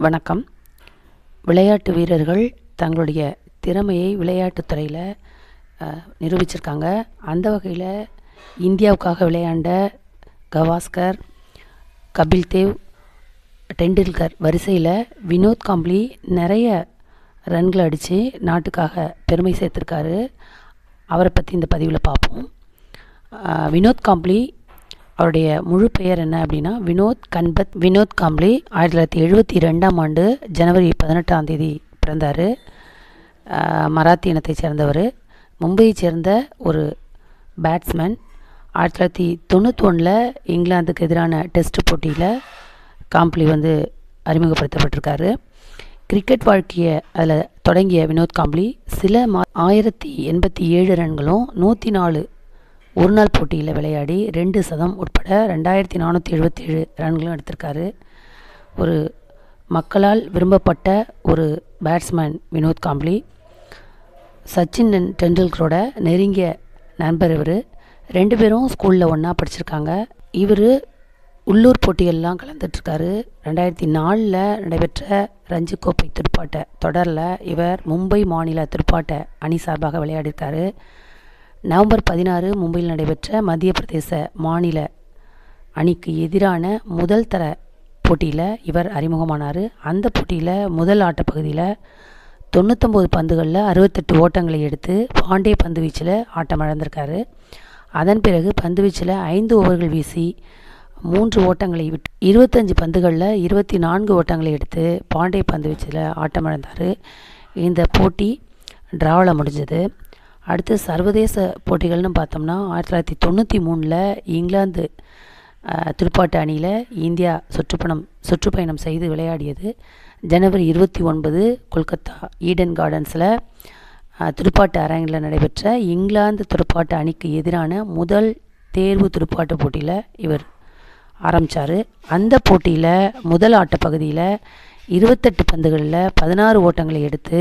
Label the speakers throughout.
Speaker 1: வணக்கம். விளையாட்டு வீரர்கள் தங்களுடைய திறமையை விளையாட்டுத் துறையில் நிரூபிச்சிருக்காங்க. அந்த வகையில் இந்தியாவுக்காக விளையாண்ட கவாஸ்கர், கபில் தேவ், டெண்டுல்கர் வரிசையில் வினோத் காம்ப்ளி நிறைய ரன்களை அடித்து நாட்டுக்காக பெருமை சேர்த்துருக்காரு. அவரை பற்றி இந்த பதிவில் பார்ப்போம். வினோத் காம்ப்ளி அவருடைய முழு பெயர் என்ன அப்படின்னா வினோத் காம்ப்ளி 1972ஆம் ஆண்டு ஜனவரி 18ஆம் பிறந்தார். மராத்தி இனத்தைச் சேர்ந்தவர். மும்பையை சேர்ந்த ஒரு பேட்ஸ்மேன். 1991 இங்கிலாந்துக்கு எதிரான டெஸ்ட் போட்டியில் காம்ப்ளி அறிமுகப்படுத்தப்பட்டிருக்காரு. கிரிக்கெட் வாழ்க்கையை அதில் தொடங்கிய வினோத் காம்ப்ளி 1087 ரன்களும் 104 ஒருநாள் போட்டியில் விளையாடி 2 சதம் உட்பட 2477 ரன்களும் எடுத்திருக்காரு. ஒரு மக்களால் விரும்பப்பட்ட ஒரு பேட்ஸ்மேன் வினோத் காம்ப்ளி. சச்சின் டெண்டுல்கரோட நெருங்கிய நண்பர் இவர். 2 பேரும் ஸ்கூலில் ஒன்றா படிச்சிருக்காங்க. இவர் உள்ளூர் போட்டிகள்லாம் கலந்துட்டுருக்காரு. 2004 நடைபெற்ற ரஞ்சி கோப்பை துடுப்பாட்ட தொடரில் இவர் மும்பை மாநில துடுப்பாட்ட அணி சார்பாக விளையாடியிருக்காரு. நவம்பர் 16 மும்பையில் நடைபெற்ற மத்திய பிரதேச மாநில அணிக்கு எதிரான முதல் தர போட்டியில் இவர் அறிமுகமானார். அந்த போட்டியில் முதல் ஆட்டப்பகுதியில் 99 பந்துகளில் 68 ஓட்டங்களை எடுத்து பாண்டே பந்து வீச்சில் ஆட்டம் இழந்திருக்காரு. அதன் பிறகு பந்து வீச்சில் 5 ஓவர்கள் வீசி 3 ஓட்டங்களை விட்டு 25 பந்துகளில் 24 ஓட்டங்களை எடுத்து பாண்டே பந்து வீச்சில் ஆட்டம் இழந்தார். இந்த போட்டி டிராவில் முடிஞ்சது. அடுத்து சர்வதேச போட்டிகள்னு பார்த்தோம்னா 1993 இங்கிலாந்து துடுப்பாட்ட அணியில் இந்தியா சுற்றுப்பயணம் செய்து விளையாடியது. ஜனவரி 29 கொல்கத்தா ஈடன் கார்டன்ஸில் துடுப்பாட்ட அரங்கில் நடைபெற்ற இங்கிலாந்து துடுப்பாட்ட அணிக்கு எதிரான முதல் தேர்வு துடுப்பாட்ட போட்டியில் இவர் ஆரம்பித்தார். அந்த போட்டியில் முதல் ஆட்டப்பகுதியில் 28 பந்துகளில் 16 ஓட்டங்களை எடுத்து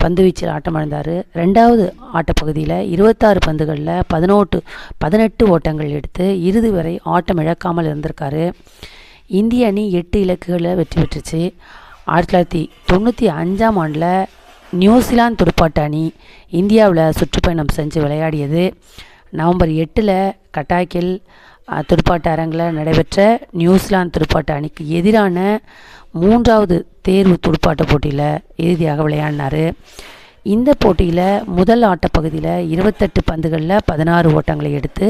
Speaker 1: பந்து வீச்சில் ஆட்டமிழந்தார். 2வது ஆட்டப்பகுதியில் 26 பந்துகளில் 18 ஓட்டங்கள் எடுத்து இறுதி வரை ஆட்டம் இழக்காமல் இருந்திருக்காரு. இந்திய அணி 8 இலக்குகளை வெற்றி பெற்றுச்சு. 1995ஆம் ஆண்டில் நியூசிலாந்து துடுப்பாட்ட அணி இந்தியாவில் சுற்றுப்பயணம் செஞ்சு விளையாடியது. நவம்பர் 8 கட்டாக்கில் துடுப்பாட்ட அரங்கில் நடைபெற்ற நியூசிலாந்து துடுப்பாட்ட அணிக்கு எதிரான 3வது தேர்வு துடுப்பாட்ட போட்டியில் இறுதியாக விளையாடினார். இந்த போட்டியில் முதல் ஆட்டப்பகுதியில் 28 பந்துகளில் 16 ஓட்டங்களை எடுத்து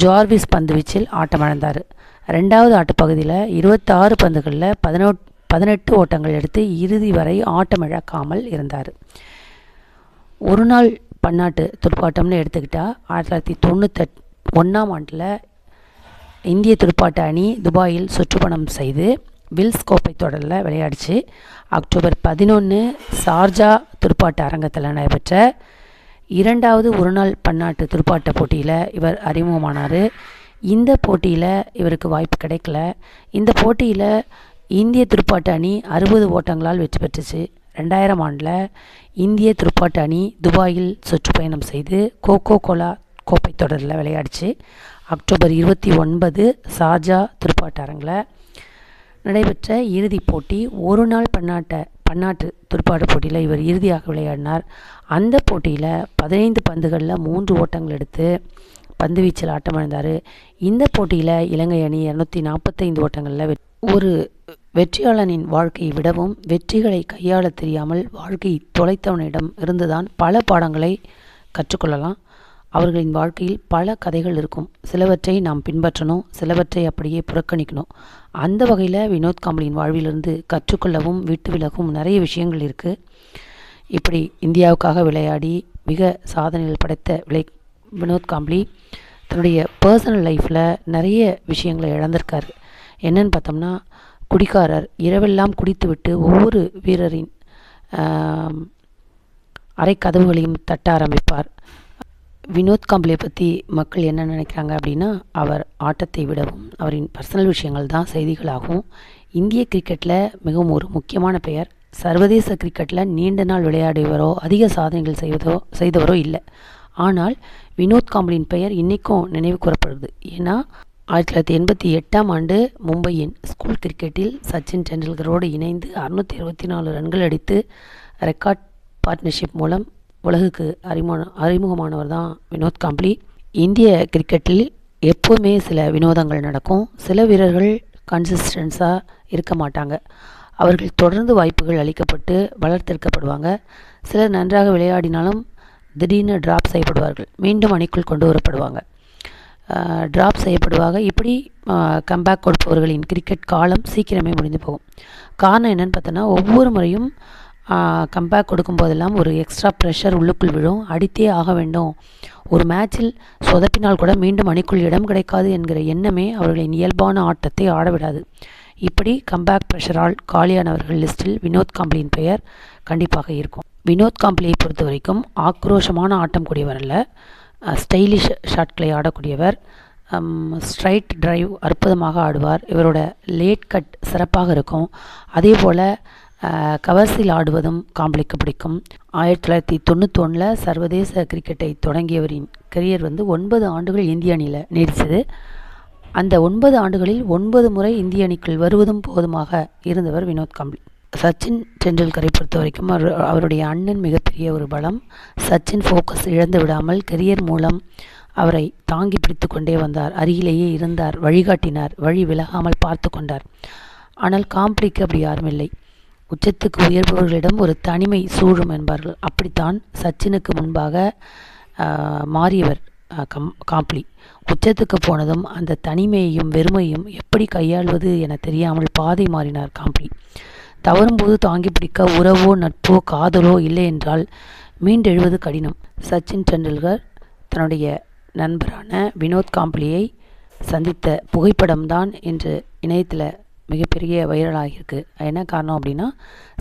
Speaker 1: ஜார்விஸ் பந்து வீச்சில் ஆட்டமிழந்தார். 2வது ஆட்டப்பகுதியில் 26 பந்துகளில் 18 ஓட்டங்கள் எடுத்து இறுதி வரை ஆட்டம் இழக்காமல் இருந்தார். ஒரு நாள் பன்னாட்டு துடுப்பாட்டம்னு எடுத்துக்கிட்டால் 1991ஆம் ஆண்டில் இந்திய துடுப்பாட்ட அணி துபாயில் சுற்றுப்பயணம் செய்து வில்ஸ் கோப்பை தொடரில் விளையாடிச்சு. அக்டோபர் 11 சார்ஜா துடுப்பாட்ட அரங்கத்தில் நடைபெற்ற 2வது ஒருநாள் பன்னாட்டு துடுப்பாட்ட போட்டியில் இவர் அறிமுகமானார். இந்த போட்டியில் இவருக்கு வாய்ப்பு கிடைக்கல. இந்த போட்டியில் இந்திய துடுப்பாட்ட அணி 60 ஓட்டங்களால் வெற்றி பெற்றுச்சு. 2000ஆம் ஆண்டில் இந்திய துடுப்பாட்ட அணி துபாயில் சுற்றுப்பயணம் செய்து கோகோ கோலா கோப்பை தொடரில் விளையாடிச்சு. அக்டோபர் 29 சார்ஜா துடுப்பாட்ட அரங்கில் நடைபெற்ற இறுதிப் போட்டி ஒரு நாள் பன்னாட்டு துடுப்பாட்ட போட்டியில் இவர் இறுதியாக விளையாடினார். அந்த போட்டியில் 15 பந்துகளில் 3 ஓட்டங்கள் எடுத்து பந்து வீச்சில் ஆட்டமிழந்தார். இந்த போட்டியில் இலங்கை அணி 245 ஓட்டங்களில் ஒரு வெற்றியாளனின் வாழ்க்கையை விடவும் வெற்றிகளை கையாள தெரியாமல் வாழ்க்கை தொலைத்தவனிடம் இருந்துதான் பல பாடங்களை கற்றுக்கொள்ளலாம். அவர்களின் வாழ்க்கையில் பல கதைகள் இருக்கும். சிலவற்றை நாம் பின்பற்றணும், சிலவற்றை அப்படியே புறக்கணிக்கணும். அந்த வகையில் வினோத் காம்ப்ளியின் வாழ்விலிருந்து கற்றுக்கொள்ளவும் விட்டு விலகவும் நிறைய விஷயங்கள் இருக்குது. இப்படி இந்தியாவுக்காக விளையாடி மிக சாதனைகள் படைத்த வினோத் காம்ப்ளி தன்னுடைய பர்சனல் லைஃப்பில் நிறைய விஷயங்களை இழந்திருக்காரு. என்னன்னு பார்த்தோம்னா, குடிகாரர். இரவெல்லாம் குடித்துவிட்டு ஒவ்வொரு வீரரின் அரை கதவுகளையும் தட்ட ஆரம்பிப்பார். வினோத் காம்ப்ளியை பற்றி மக்கள் என்ன நினைக்கிறாங்க அப்படின்னா, அவர் ஆட்டத்தை விடவும் அவரின் பர்சனல் விஷயங்கள் தான் செய்திகளாகும். இந்திய கிரிக்கெட்டில் மிகவும் ஒரு முக்கியமான பெயர். சர்வதேச கிரிக்கெட்டில் நீண்ட நாள் விளையாடுவரோ அதிக சாதனைகள் செய்தவரோ இல்லை. ஆனால் வினோத் காம்ப்ளியின் பெயர் இன்றைக்கும் நினைவு கூறப்படுது. ஏன்னா 1988ஆம் ஆண்டு மும்பையின் ஸ்கூல் கிரிக்கெட்டில் சச்சின் டெண்டுல்கரோடு இணைந்து 624 ரன்கள் அடித்து ரெக்கார்ட் பார்ட்னர்ஷிப் மூலம் உலகுக்கு அறிமுகமானவர் தான் வினோத் காம்ப்ளி. இந்திய கிரிக்கெட்டில் எப்போவுமே சில வினோதங்கள் நடக்கும். சில வீரர்கள் கன்சிஸ்டன்ஸாக இருக்க மாட்டாங்க. அவர்கள் தொடர்ந்து வாய்ப்புகள் அளிக்கப்பட்டு வளர்த்தெடுக்கப்படுவாங்க. சிலர் நன்றாக விளையாடினாலும் திடீர்னு டிராப் செய்யப்படுவார்கள், மீண்டும் அணிக்குள் கொண்டு வரப்படுவாங்க, டிராப் செய்யப்படுவாங்க. இப்படி கம்பேக் கொடுப்பவர்களின் கிரிக்கெட் காலம் சீக்கிரமே முடிந்து போகும். காரணம் என்னென்னு பார்த்தோன்னா, ஒவ்வொரு முறையும் கம்பேக் கொடுக்கும்போதெல்லாம் ஒரு எக்ஸ்ட்ரா ப்ரெஷர் உள்ளுக்குள் விழும். அடித்தே ஆக வேண்டும், ஒரு மேட்சில் சொதப்பினால் கூட மீண்டும் அணிக்குள் இடம் கிடைக்காது என்கிற எண்ணமே அவர்களின் இயல்பான ஆட்டத்தை ஆடவிடாது. இப்படி கம்பேக் ப்ரெஷரால் காலியானவர்கள் லிஸ்டில் வினோத் காம்ப்ளியின் பெயர் கண்டிப்பாக இருக்கும். வினோத் காம்ப்ளியை பொறுத்த வரைக்கும் ஆக்ரோஷமான ஆட்டம் கூடியவர் அல்ல, ஸ்டைலிஷ் ஷாட்களை ஆடக்கூடியவர். ஸ்ட்ரைட் டிரைவ் அற்புதமாக ஆடுவார். இவரோட லேட் கட் சிறப்பாக இருக்கும். அதே போல் கவர்ஸில் ஆடுவதும் காம்ப்ளிக்கு பிடிக்கும். 1991 சர்வதேச கிரிக்கெட்டை தொடங்கியவரின் கரியர் 9 ஆண்டுகள் இந்திய அணியில் நீடித்தது. அந்த 9 ஆண்டுகளில் 9 முறை இந்திய அணிக்குள் வருவதும் போதுமாக இருந்தவர் வினோத் காம்ப்ளி. சச்சின் டெண்டுல்கரை பொறுத்த வரைக்கும் அவருடைய அண்ணன் மிகப்பெரிய ஒரு பலம். சச்சின் ஃபோக்கஸ் இழந்து விடாமல் கெரியர் மூலம் அவரை தாங்கி பிடித்து கொண்டே வந்தார். அருகிலேயே இருந்தார், வழிகாட்டினார், வழி விலகாமல் பார்த்து கொண்டார். ஆனால் காம்ப்ளிக்கு அப்படி யாரும் இல்லை. உச்சத்துக்கு உயர்பவர்களிடம் ஒரு தனிமை சூழும் என்பார்கள். அப்படித்தான் சச்சினுக்கு முன்பாக மாறியவர் காம்ப்ளி. உச்சத்துக்கு போனதும் அந்த தனிமையையும் வெறுமையும் எப்படி கையாள்வது என தெரியாமல் பாதை மாறினார் காம்ப்ளி. தவறும்போது தாங்கி பிடிக்க உறவோ நட்போ காதலோ இல்லை என்றால் மீண்டெழுவது கடினம். சச்சின் டெண்டுல்கர் தன்னுடைய நண்பரான வினோத் காம்ப்ளியை சந்தித்த புகைப்படம்தான் இன்று இணையத்தில் மிகப்பெரிய வைரலாகியிருக்கு. என்ன காரணம் அப்படின்னா,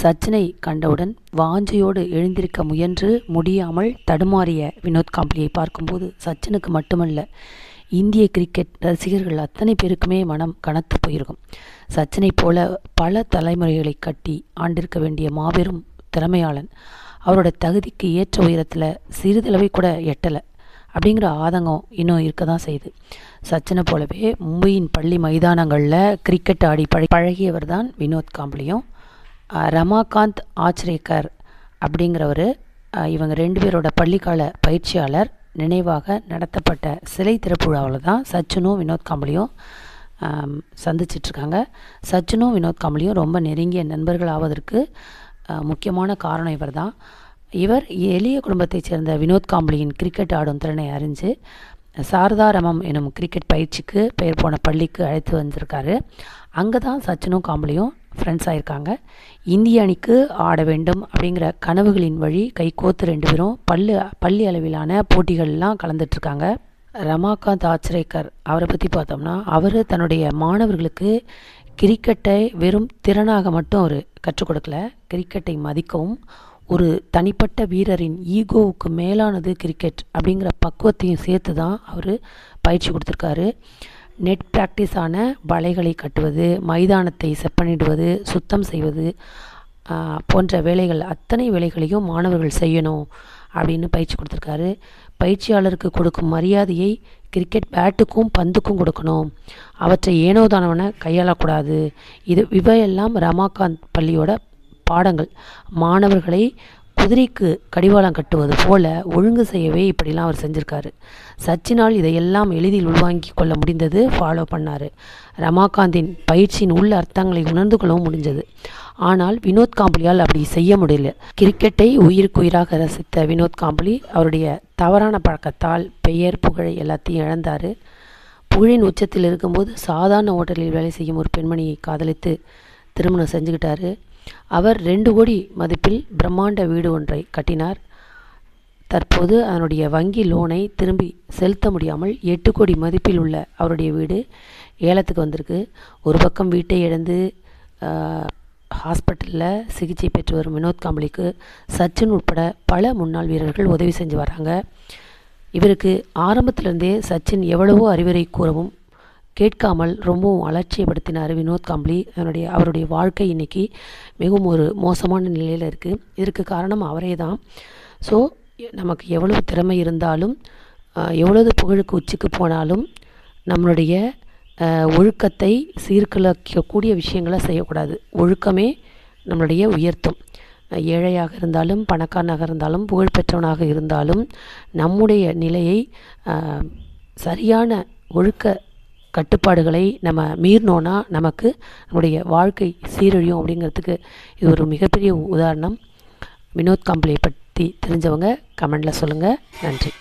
Speaker 1: சச்சினை கண்டவுடன் வாஞ்சையோடு எழுந்திருக்க முயன்று முடியாமல் தடுமாறிய வினோத் காம்ப்ளியை பார்க்கும்போது சச்சினுக்கு மட்டுமல்ல, இந்திய கிரிக்கெட் ரசிகர்கள் அத்தனை பேருக்குமே மனம் கனத்து போயிருக்கும். சச்சினை போல பல தலைமுறைகளை கட்டி ஆண்டிருக்க வேண்டிய மாபெரும் திறமையாளன் அவரோட தகுதிக்கு ஏற்ற உயரத்தில் சிறிதளவை கூட எட்டலை அப்படிங்கிற ஆதங்கம் இன்னும் இருக்க தான் செய்யுது. சச்சினை போலவே மும்பையின் பள்ளி மைதானங்களில் கிரிக்கெட் ஆடி பழகியவர் தான் வினோத் காம்ப்ளியும். ரமாகாந்த் ஆச்ரேக்கர் அப்படிங்கிறவர், இவங்க 2 பேரோட பள்ளிக்கால பயிற்சியாளர் நினைவாக நடத்தப்பட்ட சிலை திறப்புழாவில் தான் சச்சினும் வினோத் காம்ப்ளியும் சந்திச்சிட்ருக்காங்க. சச்சினும் வினோத் காம்ப்ளியும் ரொம்ப நெருங்கிய நண்பர்கள் ஆவதற்கு முக்கியமான காரணம் இவர் தான். இவர் எளிய குடும்பத்தைச் சேர்ந்த வினோத் காம்ப்ளியின் கிரிக்கெட் ஆடும் திறனை அறிஞ்சு சாரதாரமம் எனும் கிரிக்கெட் பயிற்சிக்கு பெயர் போன பள்ளிக்கு அழைத்து வந்திருக்காரு. அங்கே தான் சச்சினும் காம்ப்ளியும் ஃப்ரெண்ட்ஸ் ஆகியிருக்காங்க. இந்திய அணிக்கு ஆட வேண்டும் அப்படிங்கிற கனவுகளின் வழி கைகோத்து 2 பேரும் பள்ளி அளவிலான போட்டிகள்லாம் கலந்துட்டுருக்காங்க. ரமாகாந்த் ஆச்ரேக்கர் அவரை பற்றி பார்த்தோம்னா, அவர் தன்னுடைய மாணவர்களுக்கு கிரிக்கெட்டை வெறும் திறனாக மட்டும் அவர் கற்றுக் கொடுக்கல, கிரிக்கெட்டை மதிக்கவும் ஒரு தனிப்பட்ட வீரரின் ஈகோவுக்கு மேலானது கிரிக்கெட் அப்படிங்கிற பக்குவத்தையும் சேர்த்து தான் அவர் பயிற்சி கொடுத்துருக்காரு. நெட் ப்ராக்டிஸான வலைகளை கட்டுவது, மைதானத்தை செப்பனிடுவது, சுத்தம் செய்வது போன்ற வேலைகள், அத்தனை வேலைகளையும் மாணவர்கள் செய்யணும் அப்படின்னு பயிற்சி கொடுத்துருக்காரு. பயிற்சியாளருக்கு கொடுக்கும் மரியாதையை கிரிக்கெட் பேட்டுக்கும் பந்துக்கும் கொடுக்கணும், அவற்றை ஏனோதானவன கையாளக்கூடாது. இவையெல்லாம் ரமாகாந்த் பள்ளியோட பாடங்கள். மாணவர்களை குதிரைக்கு கடிவாளம் கட்டுவது போல ஒழுங்கு செய்யவே இப்படிலாம் அவர் செஞ்சுருக்காரு. சச்சினால் இதையெல்லாம் எளிதில் உள்வாங்கி கொள்ள முடிந்தது, ஃபாலோ பண்ணார். ரமாகாந்தின் பயிற்சியின் உள்ள அர்த்தங்களை உணர்ந்து கொள்ளவும் முடிஞ்சது. ஆனால் வினோத் காம்ப்ளியால் அப்படி செய்ய முடியல. கிரிக்கெட்டை உயிருக்குயிராக ரசித்த வினோத் காம்ப்ளி அவருடைய தவறான பழக்கத்தால் பெயர் புகழ் எல்லாத்தையும் இழந்தார். புகழின் உச்சத்தில் இருக்கும்போது சாதாரண ஹோட்டலில் வேலை செய்யும் ஒரு பெண்மணியை காதலித்து திருமணம் செஞ்சுக்கிட்டாரு. அவர் 2 கோடி மதிப்பில் பிரம்மாண்ட வீடு ஒன்றை கட்டினார். தற்போது அதனுடைய வங்கி லோனை திரும்பி செலுத்த முடியாமல் 8 கோடி மதிப்பில் உள்ள அவருடைய வீடு ஏலத்துக்கு வந்திருக்கு. ஒரு பக்கம் வீட்டை இழந்து ஹாஸ்பிட்டலில் சிகிச்சை பெற்று வரும் வினோத் காம்ப்ளிக்கு சச்சின் உட்பட பல முன்னாள் வீரர்கள் உதவி செஞ்சு வராங்க. இவருக்கு ஆரம்பத்திலிருந்தே சச்சின் எவ்வளவோ அறிவுரை கூறவும் கேட்காமல் ரொம்பவும் அலட்சியப்படுத்தினார் வினோத் காம்ப்ளி. அவருடைய வாழ்க்கை இன்றைக்கி மிகவும் ஒரு மோசமான நிலையில் இருக்குது. இதற்கு காரணம் அவரே தான். ஸோ நமக்கு எவ்வளவு திறமை இருந்தாலும், எவ்வளவு புகழுக்கு உச்சிக்கு போனாலும், நம்மளுடைய ஒழுக்கத்தை சீர்குலைக்கக்கூடிய விஷயங்களை செய்யக்கூடாது. ஒழுக்கமே நம்மளுடைய உயர்த்தும். ஏழையாக இருந்தாலும் பணக்காரனாக இருந்தாலும் புகழ்பெற்றவனாக இருந்தாலும் நம்முடைய நிலையை சரியான ஒழுக்க கட்டுப்பாடுகளை நம்ம மீறினோன்னா நமக்கு நம்முடைய வாழ்க்கை சீரழியும் அப்படிங்கிறதுக்கு இது ஒரு மிகப்பெரிய உதாரணம். வினோத் காம்ப்ளே பற்றி தெரிஞ்சவங்க கமெண்டில் சொல்லுங்கள். நன்றி.